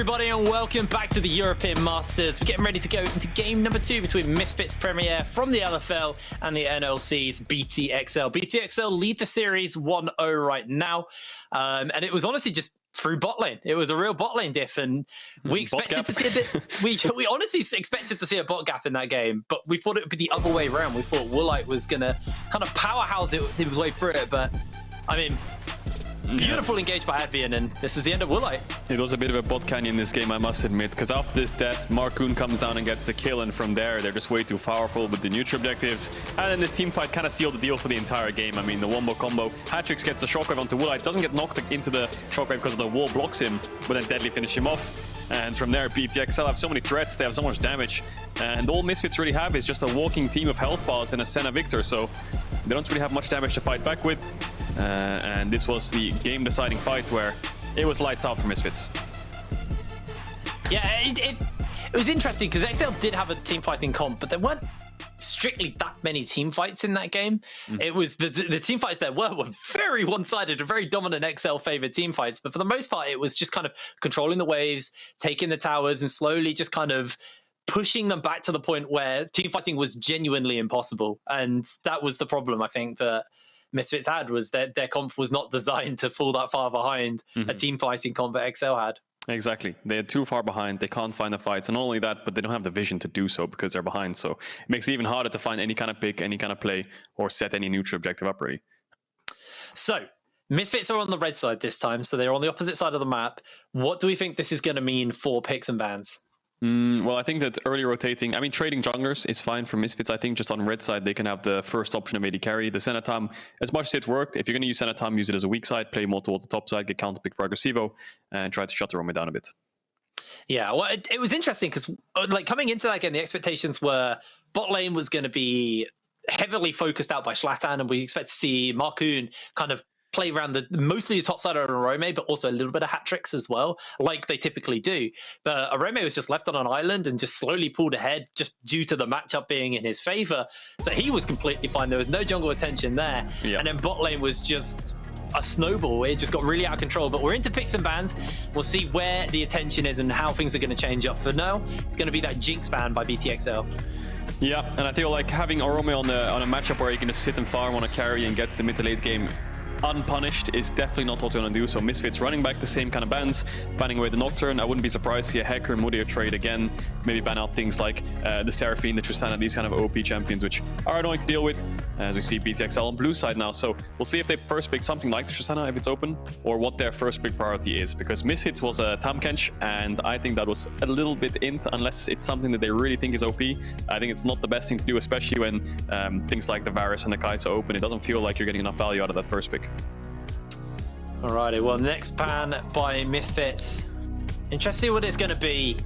everybody, and welcome back to the European Masters. We're getting ready to go into game number 2 between Misfits Premier from the LFL and the NLC's BTXL. BTXL lead the series 1-0 right now, and it was honestly just through bot lane. It was a real bot lane diff, and we expected to see a bit. We honestly expected to see a bot gap in that game, but we thought it would be the other way around. We thought Woolite was gonna kind of powerhouse his way through it, but I mean, beautiful engaged by Advienne, and this is the end of Woolite. It was a bit of a bot canyon this game, I must admit, because after this death, Markoon comes down and gets the kill, and from there, they're just way too powerful with the neutral objectives. And then this team fight kind of sealed the deal for the entire game. I mean, the wombo combo. Hatrixx gets the shockwave onto Woolite, doesn't get knocked into the shockwave because the wall blocks him, but then deadly finish him off. And from there, BTXL have so many threats, they have so much damage, and all Misfits really have is just a walking team of health bars and a Senna Victor, so they don't really have much damage to fight back with. And this was the game-deciding fight where it was lights out for Misfits. Yeah, it was interesting because XL did have a team fighting comp, but there weren't strictly that many team fights in that game. It was the team fights there were very one-sided and very dominant XL favored team fights, but for the most part, it was just kind of controlling the waves, taking the towers, and slowly just kind of pushing them back to the point where team fighting was genuinely impossible. And that was the problem, I think, that Misfits had, was that their comp was not designed to fall that far behind a team fighting comp that XL had. Exactly. They're too far behind. They can't find the fights. And not only that, but they don't have the vision to do so because they're behind. So it makes it even harder to find any kind of pick, any kind of play, or set any neutral objective up really. So Misfits are on the red side this time. So they're on the opposite side of the map. What do we think this is going to mean for picks and bans? Well, I think that early rotating, I mean, trading junglers is fine for Misfits. I think just on red side, they can have the first option of AD carry. The Senna Tahm, as much as it worked, if you're going to use Senna Tahm, use it as a weak side, play more towards the top side, get counter pick for Agresivoo, and try to shut the Orome down a bit. Yeah, well, it was interesting because like coming into that game, the expectations were bot lane was going to be heavily focused out by Shlatan, and we expect to see Markoon kind of play around mostly the top side of Orome, but also a little bit of Hatrixx as well, like they typically do. But Orome was just left on an island and just slowly pulled ahead just due to the matchup being in his favor. So he was completely fine. There was no jungle attention there. Yeah. And then bot lane was just a snowball. It just got really out of control. But we're into picks and bans. We'll see where the attention is and how things are going to change up. For now, it's going to be that Jinx ban by BTXL. Yeah, and I feel like having Orome on a matchup where you can just sit and farm on a carry and get to the mid to late game unpunished is definitely not what you want to do. So Misfits running back the same kind of bans, banning away the Nocturne. I wouldn't be surprised to see a Hecarim Udyr trade again. Maybe ban out things like the Seraphine, the Tristana, these kind of OP champions, which are annoying to deal with. As we see BTXL on blue side now. So we'll see if they first pick something like the Tristana if it's open, or what their first big priority is. Because Misfits was a Tahm Kench, and I think that was a little bit int, unless it's something that they really think is OP. I think it's not the best thing to do, especially when things like the Varus and the Kai'Sa open. It doesn't feel like you're getting enough value out of that first pick. Alrighty, well, next ban by Misfits. Interesting what it's going to be.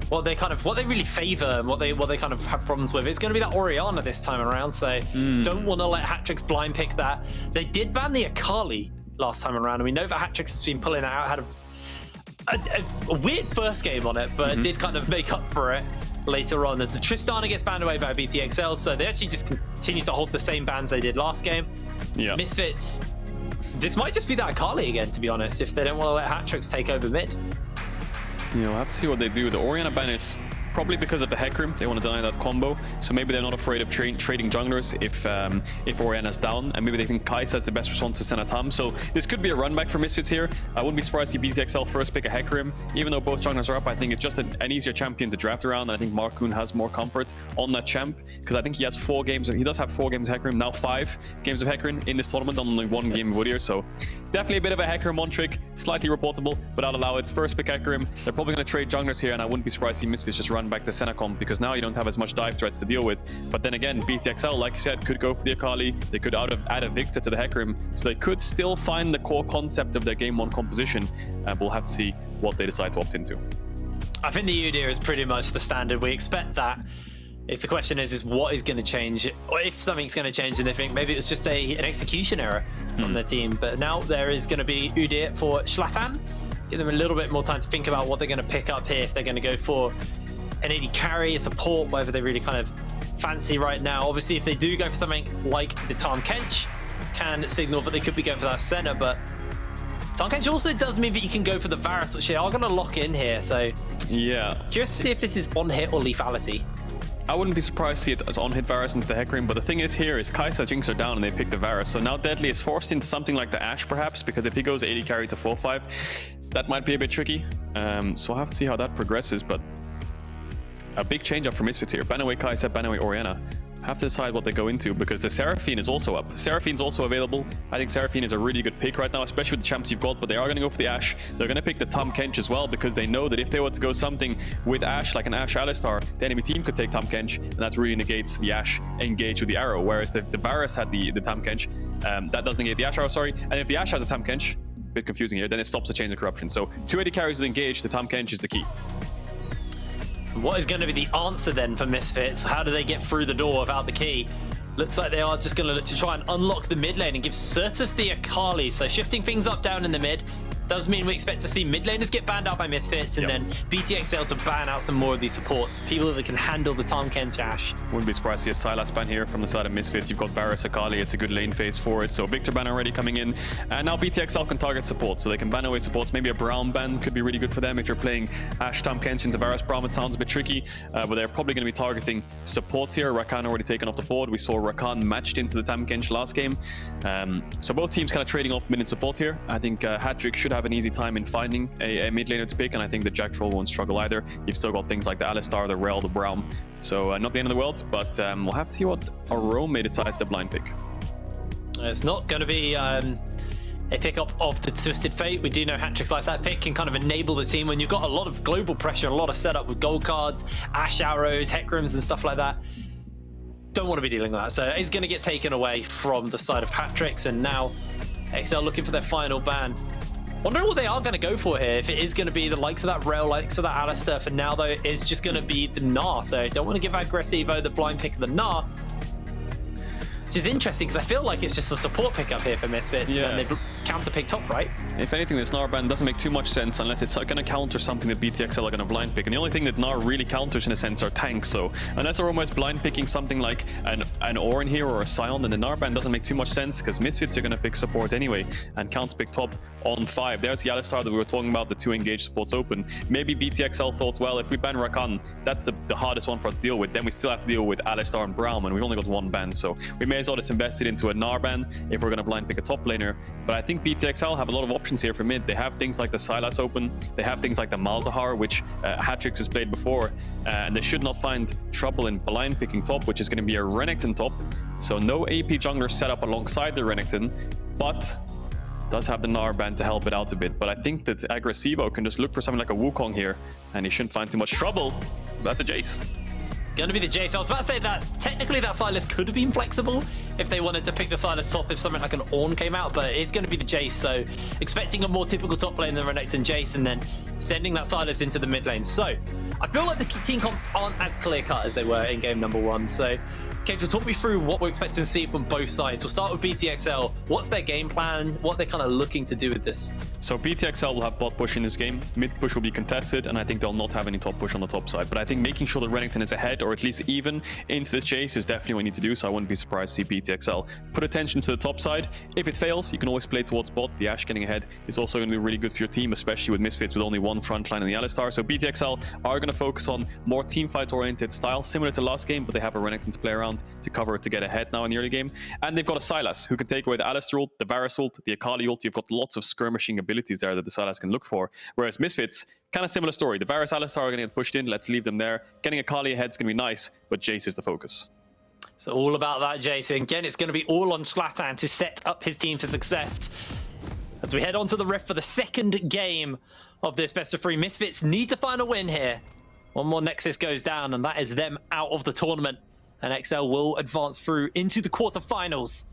What they really favor and what they kind of have problems with. It's going to be that Orianna this time around, so don't want to let Hatrixx blind pick that. They did ban the Akali last time around, and we know that Hatrixx has been pulling it out, had a weird first game on it, but did kind of make up for it later on as the Tristana gets banned away by BTXL, so they actually just continue to hold the same bans they did last game. Yeah. Misfits, this might just be that Akali again, to be honest, if they don't want to let Hatrixx take over mid. Yeah, we'll have to see what they do. The Orianna ban is probably because of the Hecarim. They want to deny that combo, so maybe they're not afraid of trading junglers if Orianna's down, and maybe they think Kai'Sa has the best response to Senna Tahm. So this could be a run back for Misfits here. I wouldn't be surprised to see BTXL first pick a Hecarim. Even though both junglers are up, I think it's just an easier champion to draft around, and I think Markoon has more comfort on that champ, because I think he has 4 games. He does have 4 games of Hecarim, now 5 games of Hecarim in this tournament, on only 1 game of Udyr. So definitely a bit of a Hecarim one trick, slightly reportable, but I'll allow it. First pick Hecarim. They're probably going to trade junglers here, and I wouldn't be surprised to see Misfits just run back the Senna comp, because now you don't have as much dive threats to deal with. But then again, BTXL, like you said, could go for the Akali. They could add a Victor to the Hecarim, so they could still find the core concept of their game 1 composition. We'll have to see what they decide to opt into. I think the Udyr is pretty much the standard. We expect that. If the question is what is going to change, or if something's going to change, and they think maybe it's just an execution error from their team. But now there is going to be Udyr for Shlatan. Give them a little bit more time to think about what they're going to pick up here, if they're going to go for an AD carry, a support, whatever they really kind of fancy right now. Obviously, if they do go for something like the Tahm Kench, can signal that they could be going for that Senna, but Tahm Kench also does mean that you can go for the Varus, which they are going to lock in here. So yeah, curious to see if this is on hit or lethality. I wouldn't be surprised to see it as on-hit Varus into the Hecarim, but the thing is here is Kai'Sa, Jinx are down and they pick the Varus. So now Deadly is forced into something like the Ashe perhaps, because if he goes AD carry to 4-5, that might be a bit tricky. So I'll have to see how that progresses, but a big change up for Misfits here. Ban away Kai'Sa, ban away Orianna. Have to decide what they go into, because the Seraphine is also up. Seraphine's also available. I think Seraphine is a really good pick right now, especially with the champs you've got, but they are going to go for the Ashe. They're going to pick the Tahm Kench as well, because they know that if they were to go something with Ashe, like an Ashe Alistar, the enemy team could take Tahm Kench, and that really negates the Ashe engage with the arrow, whereas if the Varus had the Tahm Kench, that does negate the Ashe arrow, sorry, and if the Ashe has a Tahm Kench, a bit confusing here, then it stops the Chains of Corruption. So 2 AD carries with engage, the Tahm Kench is the key. What is going to be the answer then for Misfits? How do they get through the door without the key? Looks like they are just going to look to try and unlock the mid lane and give Sertuss the Akali. So shifting things up down in the mid does mean we expect to see mid laners get banned out by Misfits, and then BTXL to ban out some more of these supports, people that can handle the Tahm Kench Ashe. Wouldn't be surprised to see a Sylas ban here from the side of Misfits. You've got Varus, Akali, it's a good lane phase for it. So Victor ban already coming in, and now BTXL can target support, so they can ban away supports. Maybe a Braum ban could be really good for them if you're playing Ashe, Tahm Kench into Varus Braum. It sounds a bit tricky, but they're probably going to be targeting supports here. Rakan already taken off the board. We saw Rakan matched into the Tahm Kench last game. So both teams kind of trading off mid and support here. I think Hatrixx should have an easy time in finding a mid laner to pick, and I think the Jactroll won't struggle either. You've still got things like the Alistar, the Rell, the Braum. So not the end of the world, but we'll have to see what Orome decides to blind pick. It's not going to be a pickup of the Twisted Fate. We do know Hatrixx likes that pick, can kind of enable the team when you've got a lot of global pressure, a lot of setup with gold cards, Ashe arrows, Hecarims and stuff like that. Don't want to be dealing with that. So it's going to get taken away from the side of Hatrixx, and now XL looking for their final ban. Wondering what they are going to go for here. If it is going to be the likes of that Rell, likes of that Alistar, for now though, it is just going to be the Gnar. So I don't want to give Agresivoo the blind pick of the Gnar. Which is interesting, because I feel like it's just a support pickup here for Misfits, and they counter pick top, right? If anything, this Gnar ban doesn't make too much sense unless it's going to counter something that BTXL are going to blind pick. And the only thing that Gnar really counters in a sense are tanks. So unless Orome is blind picking something like an Ornn here or a Sion, then the Gnar ban doesn't make too much sense, because Misfits are going to pick support anyway and counter pick top on 5. There's the Alistar that we were talking about, the 2 engaged supports open. Maybe BTXL thought, well, if we ban Rakan, that's the hardest one for us to deal with. Then we still have to deal with Alistar and Braum, and we've only got 1 ban. So we may as well just invest it into a Gnar ban if we're going to blind pick a top laner. But I think BTXL have a lot of options here for mid. They have things like the Sylas open, they have things like the Malzahar, which Hatrixx has played before, and they should not find trouble in blind picking top, which is going to be a Renekton top. So no AP jungler set up alongside the Renekton, but does have the Gnar ban to help it out a bit. But I think that Agresivoo can just look for something like a Wukong here, and he shouldn't find too much trouble. That's a Jayce. Going to be the Jayce. I was about to say that technically that Sylas could have been flexible if they wanted to pick the Sylas top if something like an Ornn came out, but it's going to be the Jayce. So expecting a more typical top lane than Renekton Jayce, and then sending that Sylas into the mid lane. So I feel like the team comps aren't as clear cut as they were in game number 1. So Kench, will talk me through what we're expecting to see from both sides. We'll start with BTXL. What's their game plan? What they're kind of looking to do with this? So BTXL will have bot push in this game. Mid push will be contested, and I think they'll not have any top push on the top side. But I think making sure that Renekton is ahead, or at least even into this chase, is definitely what we need to do. So I wouldn't be surprised to see BTXL put attention to the top side. If it fails, you can always play towards bot. The Ashe getting ahead is also going to be really good for your team, especially with Misfits with only 1 frontline in the Alistar. So BTXL are going to focus on more teamfight oriented style, similar to last game, but they have a Renekton to play around to cover it to get ahead now in the early game. And they've got a Sylas who can take away the Alistar ult, the Varus ult, the Akali ult. You've got lots of skirmishing abilities there that the Sylas can look for. Whereas Misfits, kind of similar story. The Varus Alistar are going to get pushed in. Let's leave them there. Getting Akali ahead is going to be nice, but Jayce is the focus. So all about that, Jayce. Again, it's going to be all on Shlatan to set up his team for success. As we head on to the Rift for the second game of this best of 3, Misfits need to find a win here. One more Nexus goes down, and that is them out of the tournament. And XL will advance through into the quarterfinals.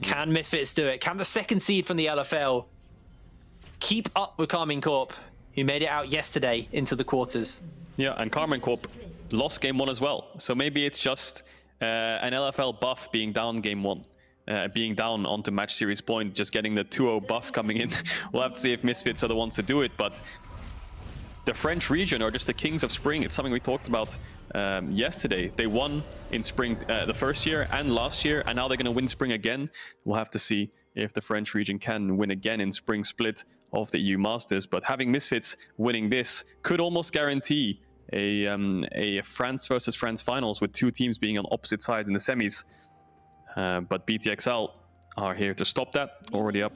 Can Misfits do it? Can the second seed from the LFL keep up with Karmine Corp, who made it out yesterday into the quarters? Yeah, and Karmine Corp lost game 1 as well. So maybe it's just an LFL buff being down game 1. Being down onto match series point, just getting the 2-0 buff coming in. We'll have to see if Misfits are the ones to do it, but the French region are just the kings of spring. It's something we talked about yesterday. They won in spring the first year and last year, and now they're going to win spring again. We'll have to see if the French region can win again in spring split of the EU Masters. But having Misfits winning this could almost guarantee a France versus France finals with two teams being on opposite sides in the semis. But BTXL are here to stop that. Already up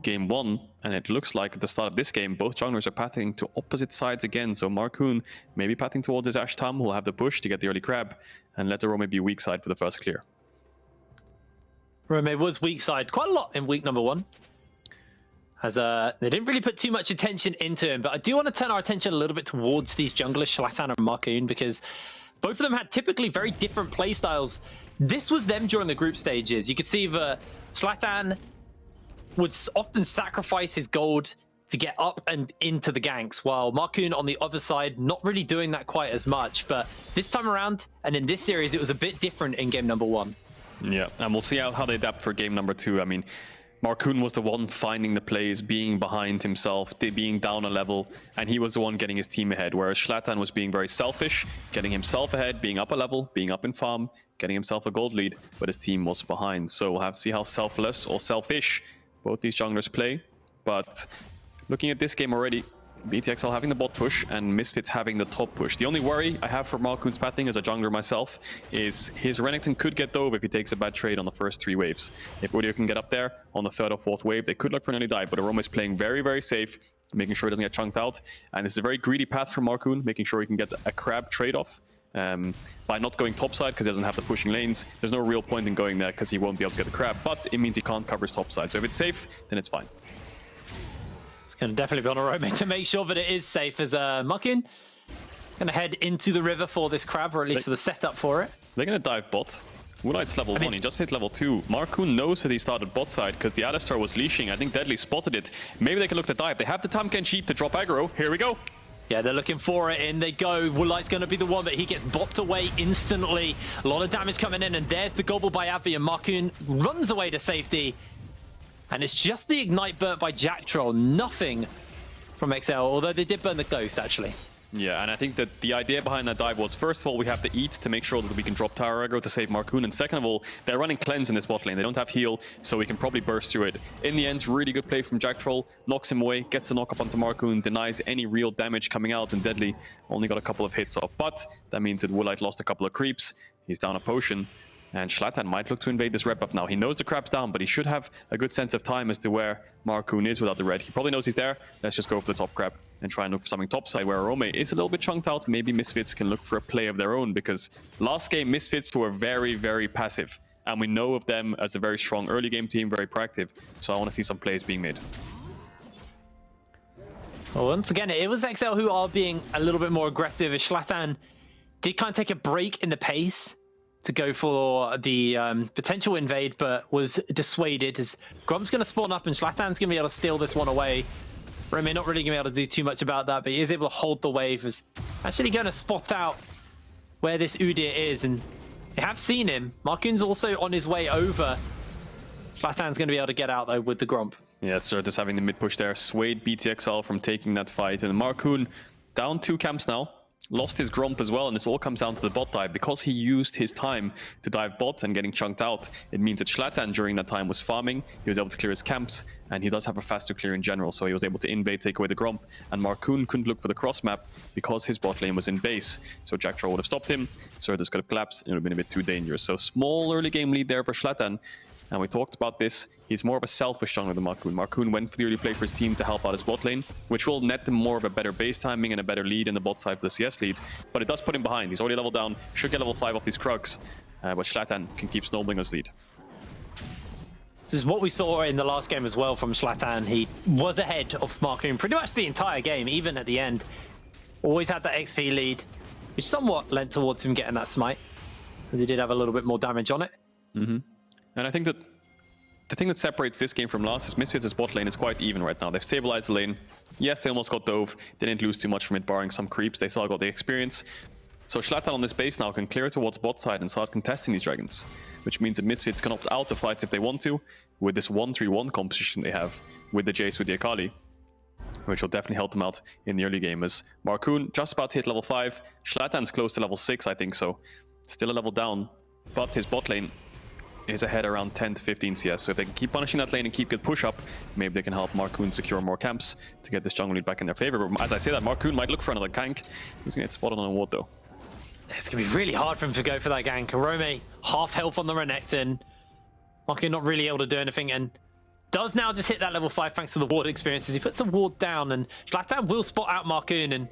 game 1, and it looks like at the start of this game both junglers are pathing to opposite sides again. So Markoon maybe pathing towards his Ashe Tahm, who will have the push to get the early crab, and let Orome be weak side for the first clear. Orome was weak side quite a lot in week number 1. As they didn't really put too much attention into him, but I do want to turn our attention a little bit towards these junglers, Shlatan and Markoon, because both of them had typically very different playstyles. This was them during the group stages. You could see that Shlatan would often sacrifice his gold to get up and into the ganks, while Markoon on the other side, not really doing that quite as much. But this time around, and in this series, it was a bit different in game number 1. Yeah, and we'll see how they adapt for game number 2. I mean, Markoon was the one finding the plays, being behind himself, being down a level, and he was the one getting his team ahead, whereas Shlatan was being very selfish, getting himself ahead, being up a level, being up in farm, getting himself a gold lead, but his team was behind. So we'll have to see how selfless or selfish both these junglers play. But looking at this game already, BTXL having the bot push and Misfits having the top push. The only worry I have for Markoon's pathing as a jungler myself is his Renekton could get dove if he takes a bad trade on the first 3 waves. If Udyr can get up there on the 3rd or 4th wave, they could look for an early dive, but Orome is playing very, very safe, making sure he doesn't get chunked out. And it's a very greedy path for Markoon, making sure he can get a crab trade-off. By not going topside because he doesn't have the pushing lanes. There's no real point in going there because he won't be able to get the crab, but it means he can't cover his topside. So if it's safe, then it's fine. It's going to definitely be on Orome to make sure that it is safe, as Markoon going to head into the river for this crab, or at least for the setup for it. They're going to dive bot. Woolite's level 1, he just hit level 2. Markoon knows that he started bot side because the Alistar was leashing. I think Deadly spotted it. Maybe they can look to dive. They have the Tahm Kench to drop aggro. Here we go. Yeah, they're looking for it. In they go. Woolite's going to be the one, but he gets bopped away instantly. A lot of damage coming in, and there's the gobble by Advienne. Markoon runs away to safety. And it's just the ignite burnt by Jactroll. Nothing from XL, although they did burn the ghost, actually. Yeah, and I think that the idea behind that dive was, first of all, we have to eat to make sure that we can drop tower aggro to save Markoon, and second of all, they're running cleanse in this bot lane. They don't have heal, so we can probably burst through it. In the end, really good play from Jactroll, knocks him away, gets the knock up onto Markoon, denies any real damage coming out, and Deadly only got a couple of hits off. But that means that Woolite lost a couple of creeps. He's down a potion. And Shlatan might look to invade this red buff now. He knows the crab's down, but he should have a good sense of time as to where Markoon is without the red. He probably knows he's there. Let's just go for the top crab and try and look for something topside where Orome is a little bit chunked out. Maybe Misfits can look for a play of their own, because last game Misfits were very, very passive. And we know of them as a very strong early game team, very proactive. So I want to see some plays being made. Well, once again, it was XL who are being a little bit more aggressive, as Shlatan did kind of take a break in the pace to go for the potential invade, but was dissuaded as Grump's going to spawn up and Shlatan's going to be able to steal this one away. Orome not really going to be able to do too much about that, but he is able to hold the wave. Is actually going to spot out where this Udyr is, and they have seen him. Markoon's also on his way over. Shlatan's going to be able to get out, though, with the Grump. Yeah, Sertuss having the mid push there, swayed BTXL from taking that fight, and Markoon down 2 camps now. Lost his Grump as well, and this all comes down to the bot dive. Because he used his time to dive bot and getting chunked out, it means that Shlatan during that time was farming. He was able to clear his camps, and he does have a faster clear in general, so he was able to invade, take away the Grump, and Markoon couldn't look for the cross map because his bot lane was in base. So Jactroll would have stopped him, Sertuss could have collapsed, and it would have been a bit too dangerous. So small early game lead there for Shlatan, and we talked about this. He's more of a selfish jungler than Markoon. Markoon went for the early play for his team to help out his bot lane, which will net them more of a better base timing and a better lead in the bot side for the CS lead. But it does put him behind. He's already leveled down, should get level 5 off these Krugs, but Shlatan can keep snowballing his lead. This is what we saw in the last game as well from Shlatan. He was ahead of Markoon pretty much the entire game, even at the end. Always had that XP lead, which somewhat lent towards him getting that smite, as he did have a little bit more damage on it. And I think that the thing that separates this game from last is Misfits' bot lane is quite even right now. They've stabilized the lane. Yes, they almost got dove. They didn't lose too much from it, barring some creeps. They still got the experience. So Shlatan on this base now can clear towards bot side and start contesting these dragons, which means that Misfits can opt out of fights if they want to, with this 1-3-1 composition they have with the Jayce with the Akali, which will definitely help them out in the early game. As Markoon just about to hit level 5. Shlatan's close to level 6, I think so. Still a level down, but his bot lane is ahead around 10 to 15 CS. So if they can keep punishing that lane and keep good push up, maybe they can help Markoon secure more camps to get this jungle lead back in their favor. But as I say that, Markoon might look for another gank. He's gonna get spotted on a ward though. It's gonna be really hard for him to go for that gank. Orome, half health on the Renekton. Markoon not really able to do anything, and does now just hit that level 5 thanks to the ward experiences. He puts the ward down, and Shlatan will spot out Markoon, and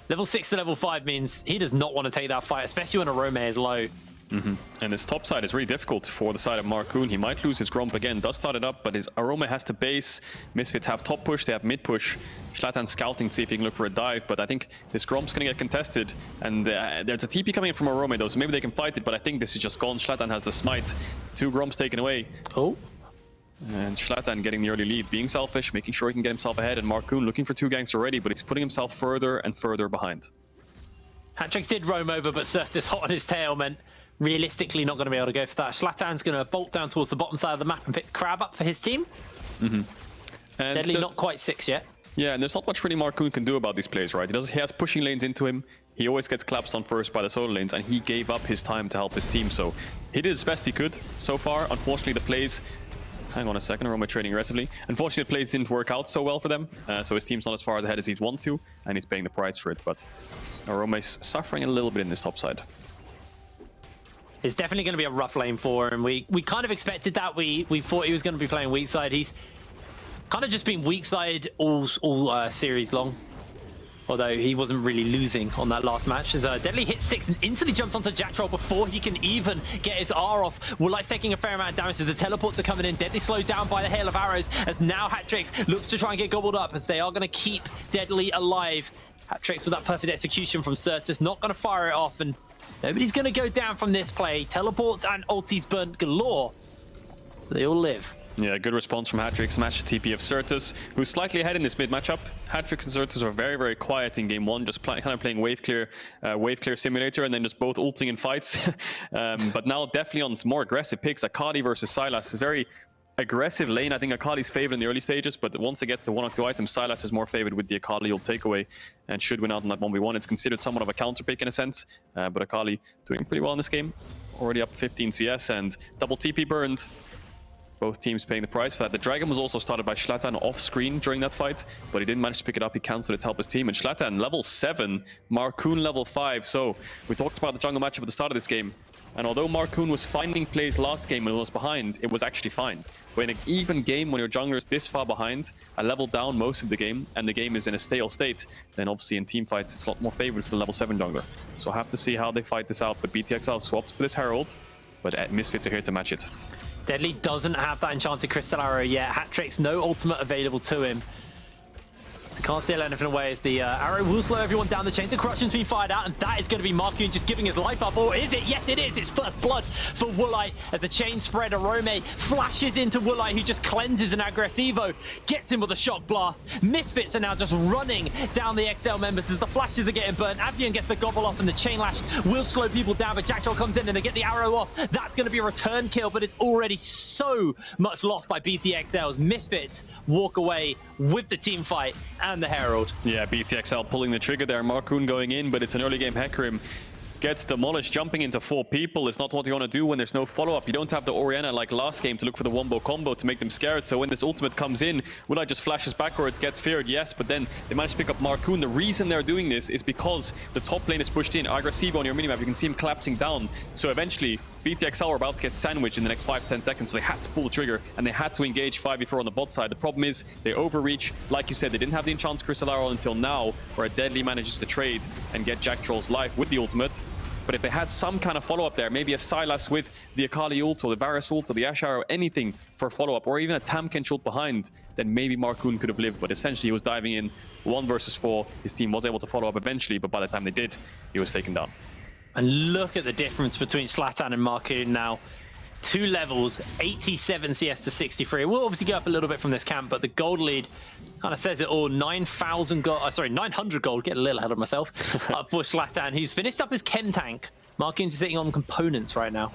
level 6 to level 5 means he does not want to take that fight, especially when Orome is low. And this top side is really difficult for the side of Markoon. He might lose his Gromp again, does start it up, but his Orome has to base. Misfits have top push, they have mid push. Shlatan scouting to see if he can look for a dive, but I think this Gromp's gonna get contested. And there's a TP coming in from Orome though, so maybe they can fight it, but I think this is just gone. Shlatan has the smite. 2 Gromps taken away. Oh. And Shlatan getting the early lead, being selfish, making sure he can get himself ahead, and Markoon looking for 2 ganks already, but he's putting himself further and further behind. Hatrixx did roam over, but Sertuss hot on his tail meant realistically not going to be able to go for that. Shlatan's going to bolt down towards the bottom side of the map and pick the crab up for his team. And Deadly not quite 6 yet. Yeah, and there's not much really Markoon can do about these plays, right? He has pushing lanes into him. He always gets collapsed on first by the solo lanes, and he gave up his time to help his team. So he did his best he could so far. Unfortunately, the plays... Hang on a second, Orome trading aggressively. Unfortunately, the plays didn't work out so well for them. So his team's not as far ahead as he'd want to, and he's paying the price for it. But Orome's suffering a little bit in this top side. It's definitely going to be a rough lane for him. We kind of expected that. We thought he was going to be playing weak side. He's kind of just been weak side all series long. Although he wasn't really losing on that last match. As Deadly hits 6 and instantly jumps onto Jactroll before he can even get his R off. Woolite's taking a fair amount of damage as the teleports are coming in. Deadly slowed down by the hail of arrows as now Hatrixx looks to try and get gobbled up as they are going to keep Deadly alive. Hatrixx with that perfect execution from Sertuss, not going to fire it off, and nobody's going to go down from this play. Teleports and ultis burnt galore. They all live. Yeah, good response from Hatrixx. Match the TP of Sertuss, who's slightly ahead in this mid matchup. Hatrixx and Sertuss are very, very quiet in game 1, just kind of playing wave clear simulator, and then just both ulting in fights. But now definitely on some more aggressive picks. Akali versus Sylas is very aggressive lane. I think Akali's favored in the early stages, but once it gets to 1 or 2 items, Sylas is more favored with the Akali ult takeaway and should win out in that 1v1. It's considered somewhat of a counter pick in a sense, but Akali doing pretty well in this game. Already up 15 CS and double TP burned. Both teams paying the price for that. The Dragon was also started by Shlatan off screen during that fight, but he didn't manage to pick it up. He cancelled it to help his team. And Shlatan level 7, Markoon level 5. So we talked about the jungle matchup at the start of this game. And although Markoon was finding plays last game when it was behind, it was actually fine. But in an even game, when your jungler is this far behind, a level down most of the game, and the game is in a stale state, then obviously in team fights, it's a lot more favored for the level 7 jungler. So I have to see how they fight this out. But BTXL swapped for this Herald, but Misfits are here to match it. Deadly doesn't have that enchanted crystal arrow yet. Hatrixx, no ultimate available to him. So can't steal anything away as the arrow will slow everyone down. The chains of corruption's been fired out, and that is going to be Markoon just giving his life up. Or is it? Yes, it is. It's first blood for Woolite as the chain spread. Orome flashes into Woolite, who just cleanses an Agresivoo, gets him with a shock blast. Misfits are now just running down the XL members as the flashes are getting burnt. Advienne gets the gobble off, and the chain lash will slow people down, but Jactroll comes in and they get the arrow off. That's going to be a return kill, but it's already so much lost by BTXLs. Misfits walk away with the team fight and the Herald. Yeah, BTXL pulling the trigger there. Markoon going in, but it's an early game Hecarim. Gets demolished. Jumping into 4 people is not what you want to do when there's no follow-up. You don't have the Orianna like last game to look for the wombo combo to make them scared. So when this ultimate comes in, Woolite just flashes backwards, gets feared, yes, but then they manage to pick up Markoon. The reason they're doing this is because the top lane is pushed in. Agresivoo on your minimap, you can see him collapsing down. So eventually, BTXL were about to get sandwiched in the next 5-10 seconds, so they had to pull the trigger, and they had to engage 5v4 on the bot side. The problem is, they overreach. Like you said, they didn't have the enchanted crystal arrow until now, where Deadly manages to trade and get Jactroll's life with the ultimate. But if they had some kind of follow-up there, maybe a Sylas with the Akali ult or the Varus ult or the Ashe arrow, anything for follow-up, or even a Tahm Kench ult behind, then maybe Markoon could have lived. But essentially, he was diving in 1 versus 4. His team was able to follow up eventually, but by the time they did, he was taken down. And look at the difference between Shlatan and Markoon now. 2 levels, 87 CS to 63. We'll obviously go up a little bit from this camp, but the gold lead kind of says it all. 9,000 gold, sorry, 900 gold, get a little ahead of myself, for Shlatan, who's finished up his chem tank. Markoon's sitting on components right now.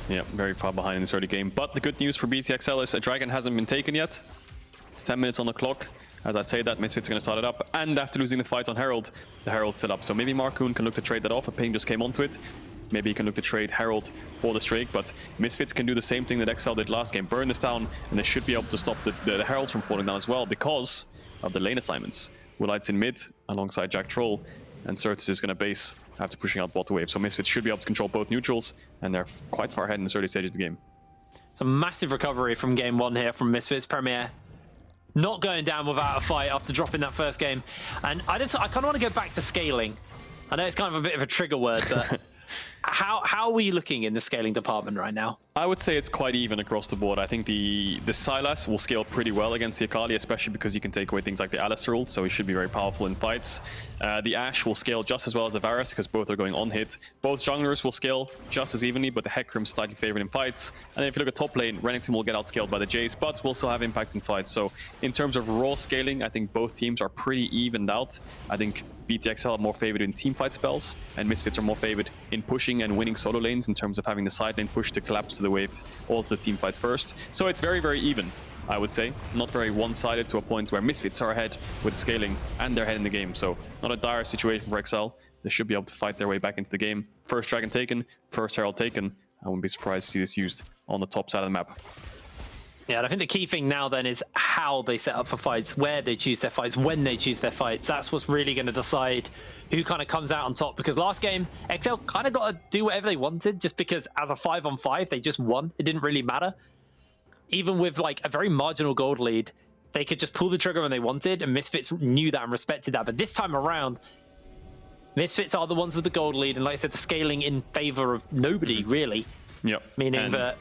Yeah, very far behind in this early game. But the good news for BTXL is a dragon hasn't been taken yet. It's 10 minutes on the clock. As I say that, Misfits are going to start it up. And after losing the fight on Herald, the Herald's still up. So maybe Markoon can look to trade that off. A ping just came onto it. maybe he can look to trade Herald for the Drake, but Misfits can do the same thing that XL did last game, burn this down, and they should be able to stop the Heralds from falling down as well because of the lane assignments. Woolite's in mid alongside Jactroll, and Sertuss is going to base after pushing out bot wave. So Misfits should be able to control both neutrals, and they're quite far ahead in the early stages of the game. It's a massive recovery from game one here from Misfits Premier. Not going down without a fight after dropping that first game. And I kind of want to go back to scaling. I know it's kind of a bit of a trigger word, but how are we looking in the scaling department right now? I would say it's quite even across the board. I think the Sylas will scale pretty well against the Akali, especially because you can take away things like the Alistar ult, so he should be very powerful in fights. The Ashe will scale just as well as the Varus, because both are going on hit. Both junglers will scale just as evenly, but the Hecarim slightly favored in fights. And then if you look at top lane, Renekton will get outscaled by the Jayce, but will still have impact in fights. So in terms of raw scaling, I think both teams are pretty evened out. I think BTXL are more favored in teamfight spells, and Misfits are more favored in pushing and winning solo lanes in terms of having the side lane push to collapse to the wave or to the teamfight first. So it's very, very even, I would say. Not very one-sided to a point where Misfits are ahead with scaling and they're ahead in the game. So not a dire situation for XL. They should be able to fight their way back into the game. First Dragon taken, first Herald taken. I wouldn't be surprised to see this used on the top side of the map. Yeah, and I think the key thing now then is how they set up for fights, where they choose their fights, when they choose their fights. That's what's really going to decide who kind of comes out on top. Because last game, XL kind of got to do whatever they wanted, just because as a 5-on-5, they just won. It didn't really matter. Even with like a very marginal gold lead, they could just pull the trigger when they wanted, and Misfits knew that and respected that. But this time around, Misfits are the ones with the gold lead, and like I said, the scaling in favor of nobody, really. Yep. Meaning that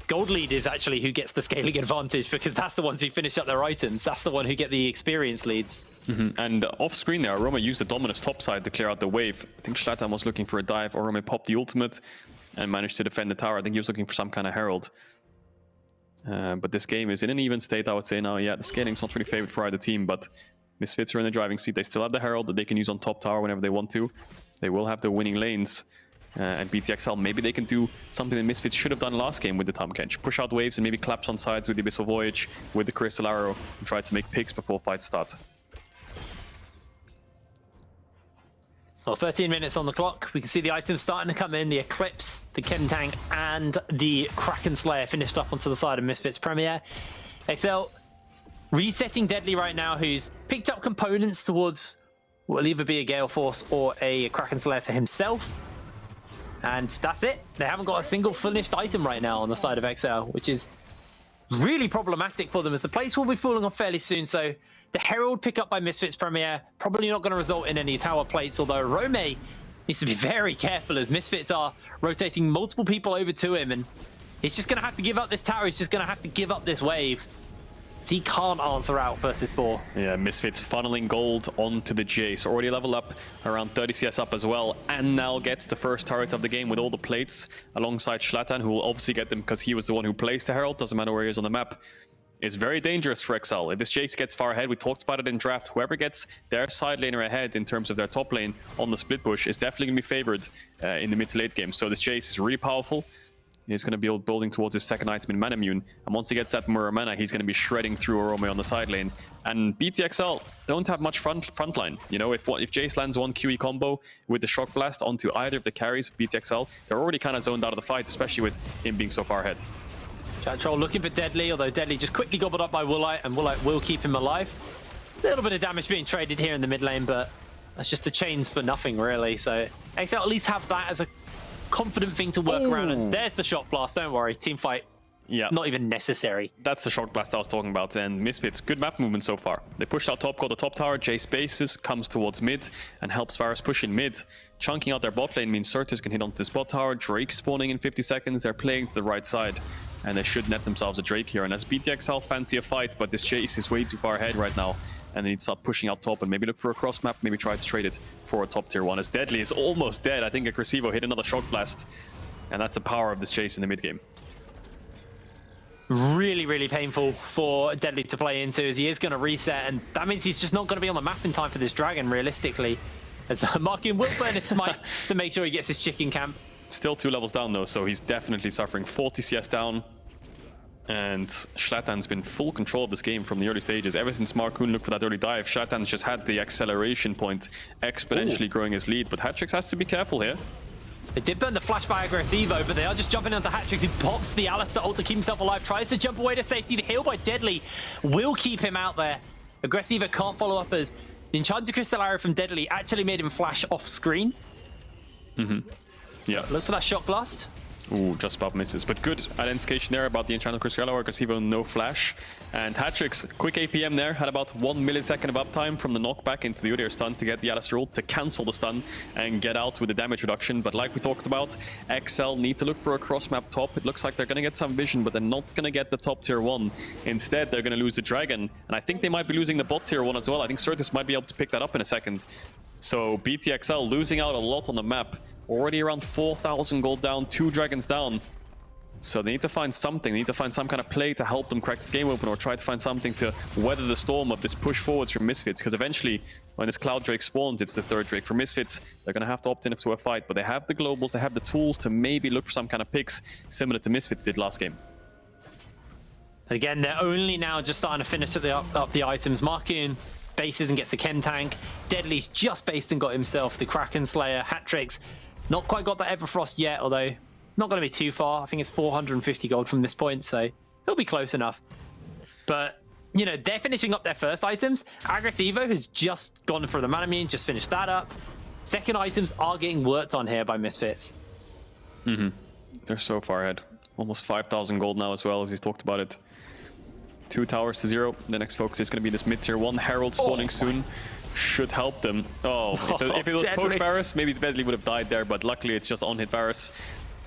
gold lead is actually who gets the scaling advantage, because that's the ones who finish up their items. That's the one who get the experience leads. And off screen there, Orome used the Dominus top side to clear out the wave. I think Shlatan was looking for a dive. Orome popped the ultimate and managed to defend the tower. I think he was looking for some kind of Herald. But this game is in an even state, I would say now. Yeah, the scaling's not really favored for either team, but Misfits are in the driving seat. They still have the Herald that they can use on top tower whenever they want to. They will have the winning lanes. And BTXL, maybe they can do something that Misfits should have done last game with the Tahm Kench. Push out waves and maybe collapse on sides with the Abyssal Voyage, with the Crystal Arrow, and try to make picks before fights start. Well, 13 minutes on the clock. We can see the items starting to come in. The Eclipse, the Chem Tank, and the Kraken Slayer finished up onto the side of Misfits Premier. XL resetting Deadly right now, who's picked up components towards what will either be a Gale Force or a Kraken Slayer for himself. And that's it. They haven't got a single finished item right now on the side of XL, which is really problematic for them, as the place will be falling off fairly soon. So the Herald pick up by Misfits Premier, probably not going to result in any tower plates, although Orome needs to be very careful, as Misfits are rotating multiple people over to him, and he's just going to have to give up this tower. He's just going to have to give up this wave. So he can't answer out versus 4. Yeah, Misfits funneling gold onto the Jayce. Already leveled up, around 30 CS up as well, and now gets the first turret of the game with all the plates, alongside Shlatan, who will obviously get them because he was the one who placed the Herald. Doesn't matter where he is on the map. It's very dangerous for XL. If this Jayce gets far ahead, we talked about it in draft, whoever gets their side laner ahead in terms of their top lane on the split push is definitely going to be favored in the mid to late game. So this Jayce is really powerful. He's going to be building towards his second item in Manamune, and once he gets that Mirror Mana, he's going to be shredding through Orome on the side lane. And BTXL don't have much front line. You know, if Jayce lands one QE combo with the Shock Blast onto either of the carries of BTXL, they're already kind of zoned out of the fight, especially with him being so far ahead. Jactroll looking for Deadly, although Deadly just quickly gobbled up by Woolite, and Woolite will keep him alive. A little bit of damage being traded here in the mid lane, but that's just the chains for nothing, really. So XL at least have that as a confident thing to work around, and there's the Shock Blast. Don't worry, team fight. Yeah, not even necessary. That's the Shock Blast I was talking about. And Misfits, good map movement so far. They pushed out top, got the top tower. Jayce bases, comes towards mid, and helps Varus push in mid. Chunking out their bot lane means Sertuss can hit onto this bot tower. Drake spawning in 50 seconds. They're playing to the right side, and they should net themselves a Drake here. And as BTXL fancy a fight, but this Jayce is way too far ahead right now, and they need to start pushing out top and maybe look for a cross map, maybe try to trade it for a top tier 1. As Deadly is almost dead. I think Agresivoo hit another Shock Blast, and that's the power of this Jayce in the mid game. Really, really painful for Deadly to play into, as he is going to reset, and that means he's just not going to be on the map in time for this dragon, realistically. As Markoon will burn his smite to make sure he gets his chicken camp. Still 2 levels down though, so he's definitely suffering. 40 CS down. And Shlatan's been full control of this game from the early stages. Ever since Markoon looked for that early dive, Shlatan's just had the acceleration point exponentially growing his lead. But Hatrixx has to be careful here. They did burn the flash by Agresivoo, but they are just jumping onto Hatrixx, who pops the Alistar ult to keep himself alive, tries to jump away to safety. The heal by Deadly will keep him out there. Agresivoo can't follow up as the Enchanted Crystal Arrow from Deadly actually made him flash off screen. Yeah. Look for that Shock Blast. Ooh, just about misses. But good identification there about the Enchanted Crystal Arrow. Agresivoo, no flash. And Hatrixx, quick APM there, had about 1 millisecond of uptime from the knockback into the Udyr stun to get the Alistar ult to cancel the stun and get out with the damage reduction. But like we talked about, XL need to look for a cross-map top. It looks like they're going to get some vision, but they're not going to get the top tier 1. Instead, they're going to lose the Dragon. And I think they might be losing the bot tier 1 as well. I think Sertuss might be able to pick that up in a second. So BTXL losing out a lot on the map. Already around 4,000 gold down, 2 dragons down. So they need to find something. They need to find some kind of play to help them crack this game open, or try to find something to weather the storm of this push forwards from Misfits. Because eventually, when this Cloud Drake spawns, it's the 3rd Drake for Misfits. They're going to have to opt into a fight, but they have the globals, they have the tools to maybe look for some kind of picks, similar to Misfits did last game. Again, they're only now just starting to finish up the items. Markoon bases and gets the Ken tank. Deadly's just based and got himself the Kraken Slayer. Hatrixx not quite got that Everfrost yet, although not going to be too far. I think it's 450 gold from this point, so he'll be close enough. But, you know, they're finishing up their first items. Agresivoo has just gone for the Manamune, just finished that up. Second items are getting worked on here by Misfits. They're so far ahead. Almost 5,000 gold now as well, as we talked about it. 2 towers to 0. The next focus is going to be this mid-tier 1. Herald spawning soon. Should help them. If it was poke Varus, maybe Deadly would have died there, but luckily it's just on-hit Varus,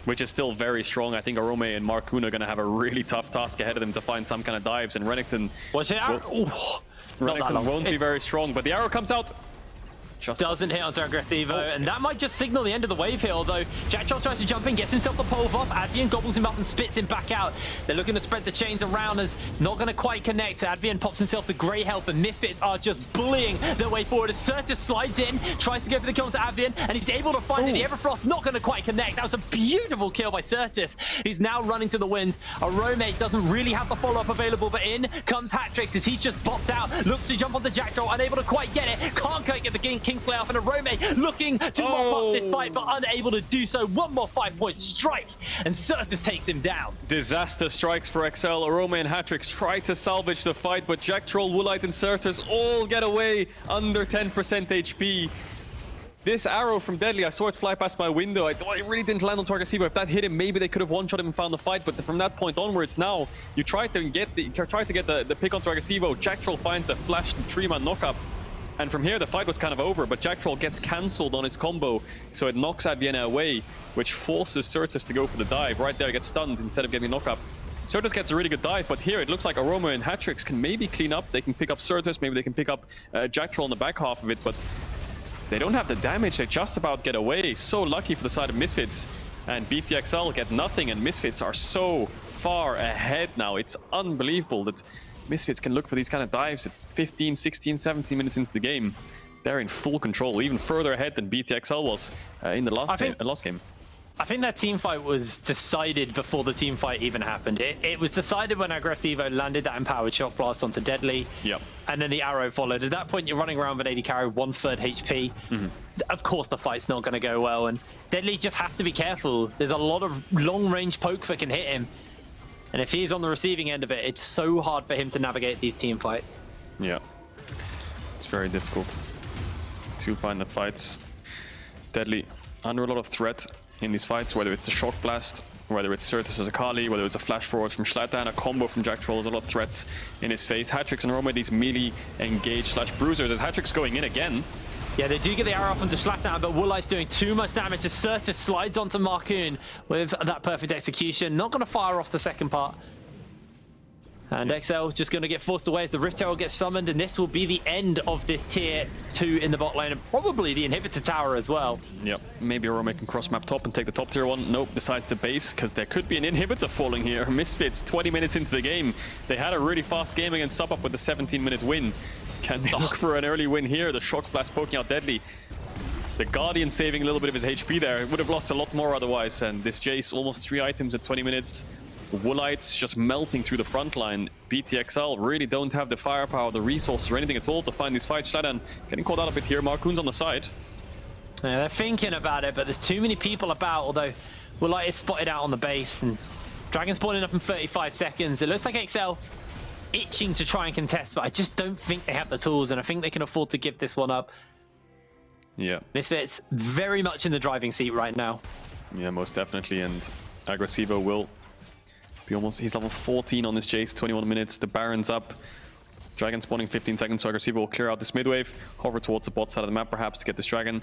which is still very strong. I think Orome and Markoon are going to have a really tough task ahead of them to find some kind of dives, and Renekton... Renekton won't be very strong, but the arrow comes out. Doesn't hit onto Agresivoo, and that might just signal the end of the wave here, although Jactroll tries to jump in, gets himself the pole off, Advienne gobbles him up and spits him back out. They're looking to spread the chains around as not going to quite connect. Advienne pops himself the grey health, and Misfits are just bullying their way forward as Sertuss slides in, tries to go for the kill to Advienne, and he's able to find it. The Everfrost not going to quite connect. That was a beautiful kill by Sertuss. He's now running to the wind. Orome doesn't really have the follow-up available, but in comes Hatrixx as he's just popped out, looks to jump onto Jactroll, unable to quite get it, can't quite get the Kingslayer off, and Orome looking to mop up this fight, but unable to do so. One more 5-point strike, and Sertuss takes him down. Disaster strikes for XL. Orome and Hatrixx try to salvage the fight, but Jactroll, Woolite, and Sertuss all get away under 10% HP. This arrow from Deadly, I saw it fly past my window. I really didn't land on Agresivoo. If that hit him, maybe they could have one-shot him and found the fight. But from that point onwards, now you try to get the pick onto Agresivoo. Jactroll finds a flash 3-man knockup. And from here, the fight was kind of over, but Jactroll gets cancelled on his combo, so it knocks Advienne away, which forces Sertuss to go for the dive. Right there, gets stunned instead of getting a knock-up. Sertuss gets a really good dive, but here it looks like Orome and Hatrixx can maybe clean up. They can pick up Sertuss, maybe they can pick up Jactroll on the back half of it, but they don't have the damage. They just about get away. So lucky for the side of Misfits. And BTXL get nothing, and Misfits are so far ahead now. It's unbelievable that Misfits can look for these kind of dives at 15, 16, 17 minutes into the game. They're in full control, even further ahead than BTXL was in the last game. I think that team fight was decided before the team fight even happened. It was decided when Agresivoo landed that empowered shock blast onto Deadly. Yep. And then the arrow followed. At that point, you're running around with an AD carry, 1/3 HP. Of course, the fight's not going to go well, and Deadly just has to be careful. There's a lot of long-range poke that can hit him. And if he's on the receiving end of it, it's so hard for him to navigate these team fights. Yeah. It's very difficult to find the fights. Deadly under a lot of threat in these fights, whether it's the shock blast, whether it's Sertuss as Akali, whether it's a flash forward from Shlatan, a combo from Jactroll. There's a lot of threats in his face. Hatrixx and Orome, these melee engage / bruisers. As Hatrixx going in again. Yeah, they do get the arrow off onto Shlatan, but Woolite's doing too much damage as Sertuss slides onto Markoon with that perfect execution. Not going to fire off the second part. And XL just going to get forced away as the Rift Herald gets summoned, and this will be the end of this tier 2 in the bot lane, and probably the inhibitor tower as well. Yep, maybe Orome can cross map top and take the top tier 1. Nope, decides to base, because there could be an inhibitor falling here. Misfits, 20 minutes into the game. They had a really fast game against Sup Up with a 17-minute win. Can they look for an early win here? The shock blast poking out Deadly. The Guardian saving a little bit of his HP there. Would have lost a lot more otherwise, and this Jayce, almost 3 items at 20 minutes. Woolite just melting through the front line. BTXL really don't have the firepower, the resources, or anything at all to find these fights. Shlatan getting caught out a bit here. Markoon's on the side. Yeah, they're thinking about it, but there's too many people about, although Woolite is spotted out on the base, and Dragon spawning up in 35 seconds. It looks like XL itching to try and contest, but I just don't think they have the tools, and I think they can afford to give this one up. Yeah. Misfits very much in the driving seat right now. Yeah, most definitely, and Agresivoo will be almost... He's level 14 on this Jayce, 21 minutes. The Baron's up. Dragon spawning 15 seconds, so Agresivoo will clear out this mid wave, hover towards the bot side of the map perhaps to get this Dragon,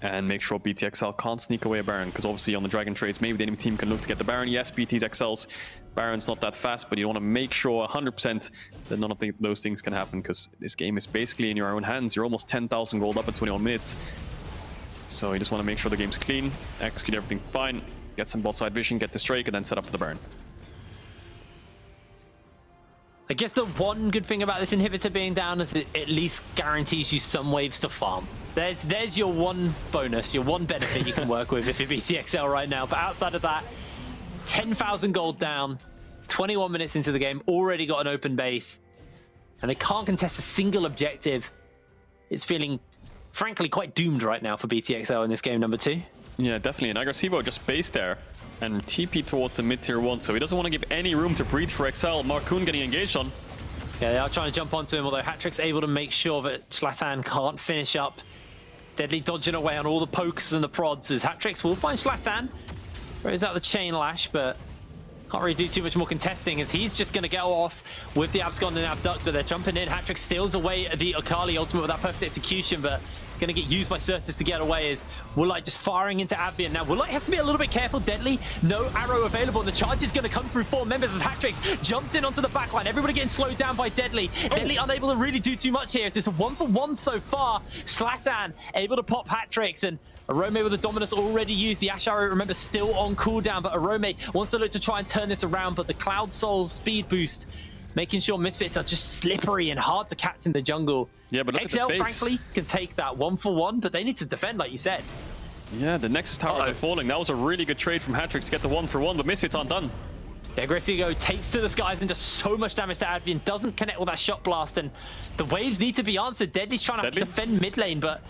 and make sure BTXL can't sneak away a Baron, because obviously on the Dragon trades, maybe the enemy team can look to get the Baron. Yes, BTXL's Baron's not that fast, but you want to make sure 100% that none of those things can happen, because this game is basically in your own hands. You're almost 10,000 gold up in 21 minutes. So you just want to make sure the game's clean, execute everything fine, get some bot side vision, get this Drake, and then set up for the Baron. I guess the one good thing about this inhibitor being down is it at least guarantees you some waves to farm. There's your one bonus, your one benefit you can work with if you're BTXL right now. But outside of that, 10,000 gold down, 21 minutes into the game, already got an open base, and they can't contest a single objective. It's feeling, frankly, quite doomed right now for BTXL in this game number 2. Yeah, definitely. And Agresivoo just based there and TP towards the mid-tier 1, so he doesn't want to give any room to breathe for XL. Markoon getting engaged on. Yeah, they are trying to jump onto him, although Hatrixx able to make sure that Shlatan can't finish up. Deadly dodging away on all the pokes and the prods as Hatrixx will find Shlatan. Throws out the chain lash, but can't really do too much more contesting as he's just going to go off with the Abscond and Abduct, but they're jumping in. Hatrixx steals away the Akali ultimate with that perfect execution, but going to get used by Sertuss to get away as Woolite just firing into Advienne. Now, Woolite has to be a little bit careful. Deadly, no arrow available, and the charge is going to come through 4 members as Hatrixx jumps in onto the backline. Everybody getting slowed down by Deadly. Deadly unable to really do too much here. It's a 1-for-1 so far. Shlatan able to pop Hatrixx, and Orome with the Dominus already used. The Ashe arrow, remember, still on cooldown, but Orome wants to look to try and turn this around, but the Cloud Soul speed boost making sure Misfits are just slippery and hard to catch in the jungle. Yeah, but look XL, at the base. frankly, can take that 1-for-1, but they need to defend, like you said. Yeah, the Nexus towers are falling. That was a really good trade from Hatrixx to get the 1-for-1, but Misfits aren't done. Yeah, Agresivoo takes to the skies and does so much damage to Advienne, doesn't connect with that shot blast, and the waves need to be answered. Deadly's trying to defend mid lane, but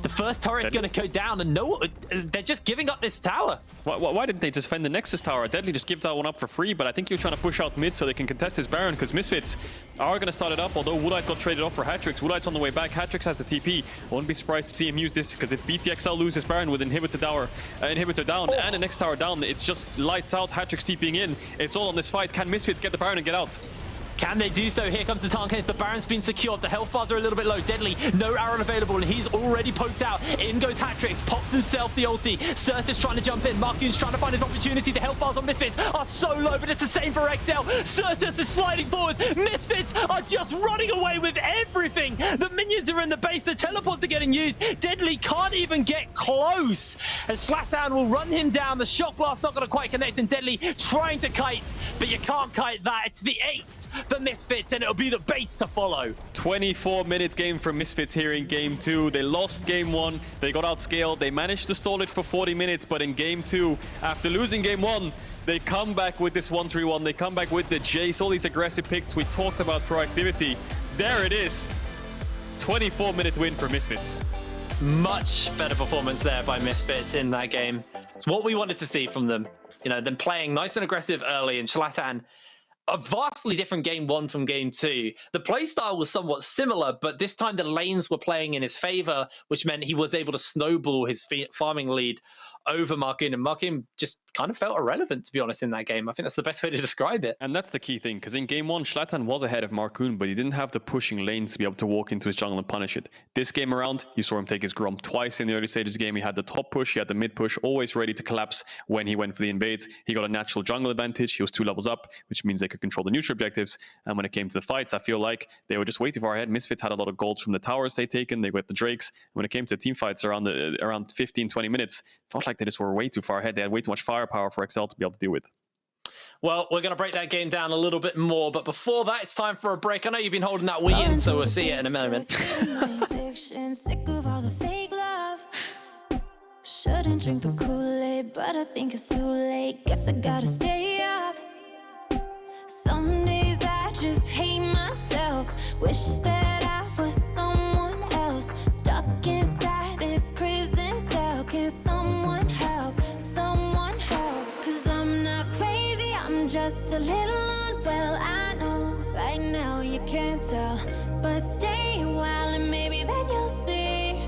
the first turret's going to go down, and no, they're just giving up this tower. Why didn't they just defend the Nexus tower? Deadly just gives that one up for free, but I think he was trying to push out mid so they can contest this Baron, because Misfits are going to start it up, although Woolite got traded off for Hatrixx. Woolite's on the way back. Hatrixx has the TP. I wouldn't be surprised to see him use this, because if BTXL loses Baron with inhibitor down and the next tower down, it's just lights out. Hatrixx TPing in. It's all on this fight. Can Misfits get the Baron and get out? Can they do so? Here comes the Tahm case. The Baron's been secured. The health bars are a little bit low. Deadly, no arrow available, and he's already poked out. In goes Hatrixx, pops himself the ulti. Sertuss trying to jump in. Markoon's trying to find his opportunity. The health bars on Misfits are so low, but it's the same for XL. Sertuss is sliding forward. Misfits are just running away with everything. The minions are in the base. The teleports are getting used. Deadly can't even get close. And Shlatan will run him down. The shock blast not going to quite connect, and Deadly trying to kite, but you can't kite that. It's the ace for Misfits, and it'll be the base to follow. 24-minute game for Misfits here in game 2. They lost game 1. They got outscaled. They managed to stall it for 40 minutes, but in game 2, after losing game 1, they come back with this 1-3-1. They come back with the Jayce, all these aggressive picks. We talked about proactivity. There it is. 24-minute win for Misfits. Much better performance there by Misfits in that game. It's what we wanted to see from them. You know, them playing nice and aggressive early, and Shlatan, a vastly different game 1 from game 2. The playstyle was somewhat similar, but this time the lanes were playing in his favor, which meant he was able to snowball his farming lead over Markoon, and Markoon just kind of felt irrelevant, to be honest, in that game. I think that's the best way to describe it. And that's the key thing, because in game 1, Shlatan was ahead of Markoon, but he didn't have the pushing lanes to be able to walk into his jungle and punish it. This game around, you saw him take his Grom twice in the early stages of the game. He had the top push, he had the mid push, always ready to collapse when he went for the invades. He got a natural jungle advantage. He was 2 levels up, which means they could control the neutral objectives. And when it came to the fights, I feel like they were just way too far ahead. Misfits had a lot of golds from the towers they'd taken. They got the Drakes. When it came to team fights around 15-20 minutes, felt like they just were way too far ahead. They had way too much firepower for XL to be able to deal with. Well, we're going to break that game down a little bit more, but before that, it's time for a break. I know you've been holding that wee in, so we'll see you in a moment. Sick of all the fake love. Shouldn't drink the Kool-Aid, but I think it's too late. Guess I gotta stay up. Some days I just hate myself. Wish that I was someone else, stuck inside this prison. just a little unwell. I know right now you can't tell, but stay a while and maybe then you'll see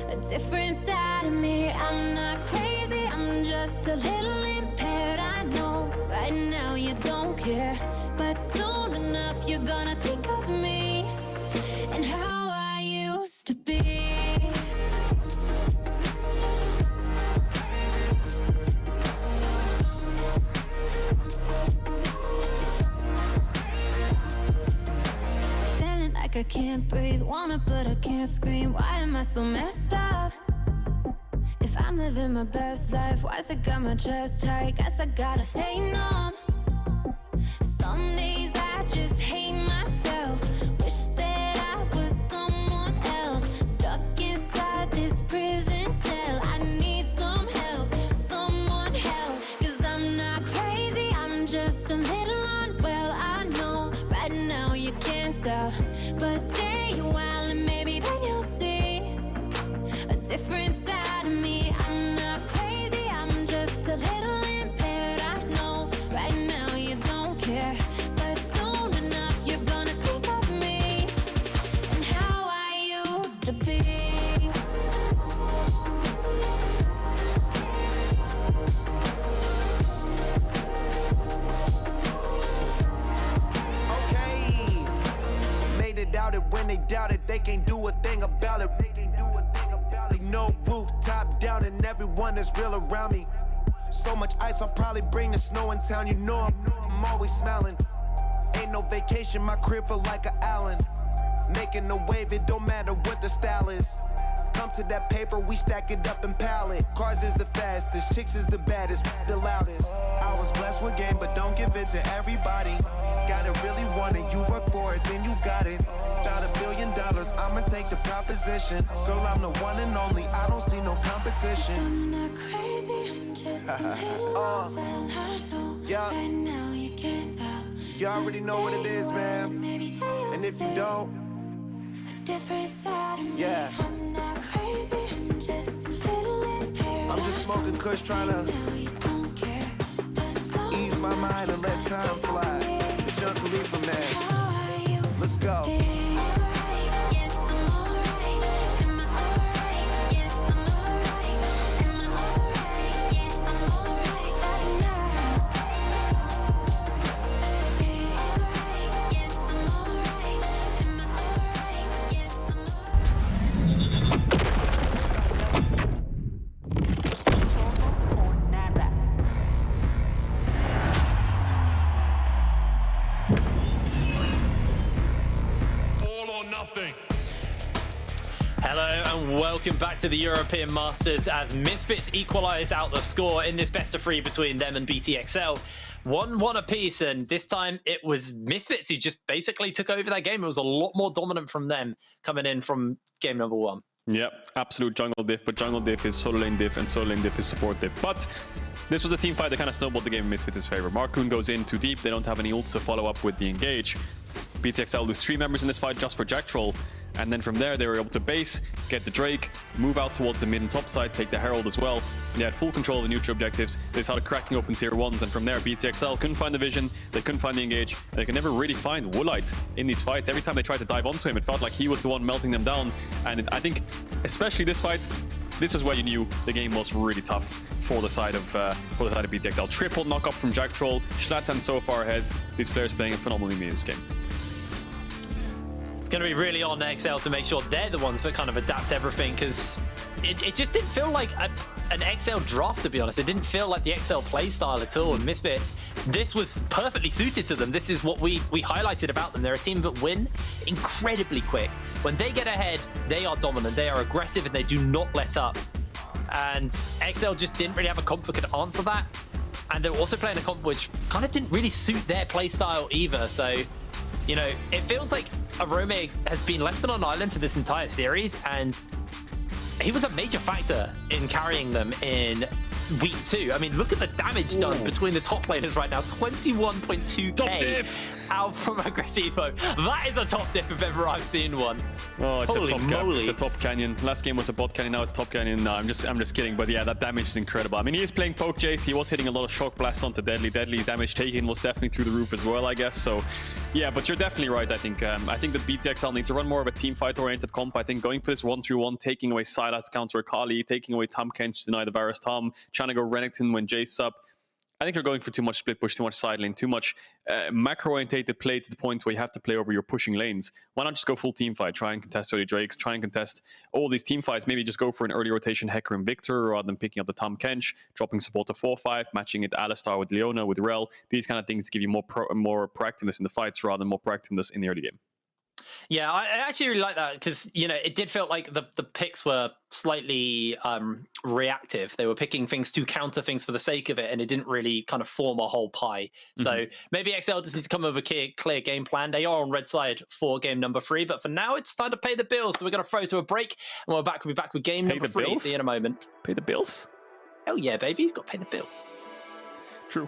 a different side of me. I'm not crazy, I'm just a little impaired. I know right now you don't care, but soon enough you're gonna think of me and how I used to be. Feeling like I can't breathe, wanna but I can't scream. Why am I so messed up? If I'm living my best life, why's it got my chest tight? Guess I gotta stay numb. Some days I just hate myself. Wish that I was someone else, stuck inside this prison cell. I need some help, someone help. Cause I'm not crazy, I'm just a little unwell. I know right now you can't tell, but stay a while and maybe then you'll see a different side of me. I'm not crazy, I'm just a little impaired. I know right now you don't care, but soon enough you're gonna think of me and how I used to be. Okay, made it out it when they doubt it, they can't do a thing about it. No roof, top down, and everyone is real around me. So much ice, I'll probably bring the snow in town. You know I'm always smiling. Ain't no vacation, my crib feel like an island. Making a wave, it don't matter what the style is. Come to that paper, we stack it up and pile it. Cars is the fastest, chicks is the baddest, the loudest. I was blessed with game, but don't give it to everybody. Gotta really want it, you work for it, then you got it. About $1 billion, I'ma take the proposition. Girl, I'm the one and only, I don't see no competition. I'm not crazy, I'm just a little well, I know Yeah. right now you can't tell. You already know what it is, man. Maybe And if you don't, a different side of me. Yeah. I'm not crazy, I'm just a little impaired. I'm just smoking kush trying to Now you don't care, but so ease my mind and let time fly. It's Young Khalifa, man. how I used Let's go. to be. Alright, yeah, I'm alright. Am I alright? Yeah, I'm alright. Am I alright? Yeah, I'm alright right now. Alright, yeah, I'm alright. Am I alright? Yeah, I'm alright. All or nothing. Hello and welcome back to the European Masters as Misfits equalize out the score in this best of three between them and BTXL. 1-1 apiece, and this time it was Misfits who just basically took over that game. It was a lot more dominant from them coming in from game number one. Yep, absolute jungle diff, but jungle diff is solo lane diff and solo lane diff is support diff. But this was a team fight that kind of snowballed the game in Misfits' favor. Markoon goes in too deep, they don't have any ults to follow up with the engage. BTXL lose 3 members in this fight just for Jactroll, and then from there they were able to base, get the Drake, move out towards the mid and top side, take the Herald as well. They had full control of the neutral objectives. They started cracking open tier 1s, and from there BTXL couldn't find the vision, they couldn't find the engage, and they could never really find Woolite in these fights. Every time they tried to dive onto him, it felt like he was the one melting them down, and I think especially this fight, this is where you knew the game was really tough for the side of BTXL. Triple knock up from Jactroll, Shlatan so far ahead. These players playing a phenomenally in this game. It's going to be really on XL to make sure they're the ones that kind of adapt everything, because it just didn't feel like an XL draft, to be honest. It didn't feel like the XL playstyle at all. And Misfits, this was perfectly suited to them. This is what we highlighted about them. They're a team that win incredibly quick. When they get ahead, they are dominant. They are aggressive and they do not let up. And XL just didn't really have a comp that could answer that. And they were also playing a comp which kind of didn't really suit their playstyle either. So, you know, it feels like Orome has been left on an island for this entire series, and he was a major factor in carrying them in week 2. I mean, look at the damage done between the top laners right now. 21.2k out from Agresivoo. That is a top diff if ever I've seen one. Oh, it's Holy a top cap. moly. It's a top canyon. Last game was a bot canyon. Now it's top canyon. No, I'm just kidding. But yeah, that damage is incredible. I mean, he is playing poke Jayce. He was hitting a lot of shock blasts onto deadly. Deadly damage taken was definitely through the roof as well, I guess. So yeah, but you're definitely right. I think that BTXL needs to run more of a team fight oriented comp. I think going for this 1-3-1, taking away Sylas counter Akali, taking away Tahm Kench to deny the Varus Tahm, trying to go Renekton when Jayce's up. I think you're going for too much split push, too much side lane, too much macro-orientated play to the point where you have to play over your pushing lanes. Why not just go full team fight? Try and contest early Drakes, try and contest all these team fights. Maybe just go for an early rotation Hecarim Victor rather than picking up the Tahm Kench, dropping support to 4-5, matching it Alistar with Leona, with Rel. These kind of things give you more proactiveness in the fights rather than more proactiveness in the early game. Yeah, I actually really like that because, you know, it did feel like the picks were slightly reactive. They were picking things to counter things for the sake of it, and it didn't really kind of form a whole pie. So maybe XL just needs to come over a clear game plan. They are on red side for game number 3, but for now it's time to pay the bills. So we're going to throw to a break, and we'll be back with game number 3. See you in a moment. Pay the bills? Hell yeah, baby. You've got to pay the bills.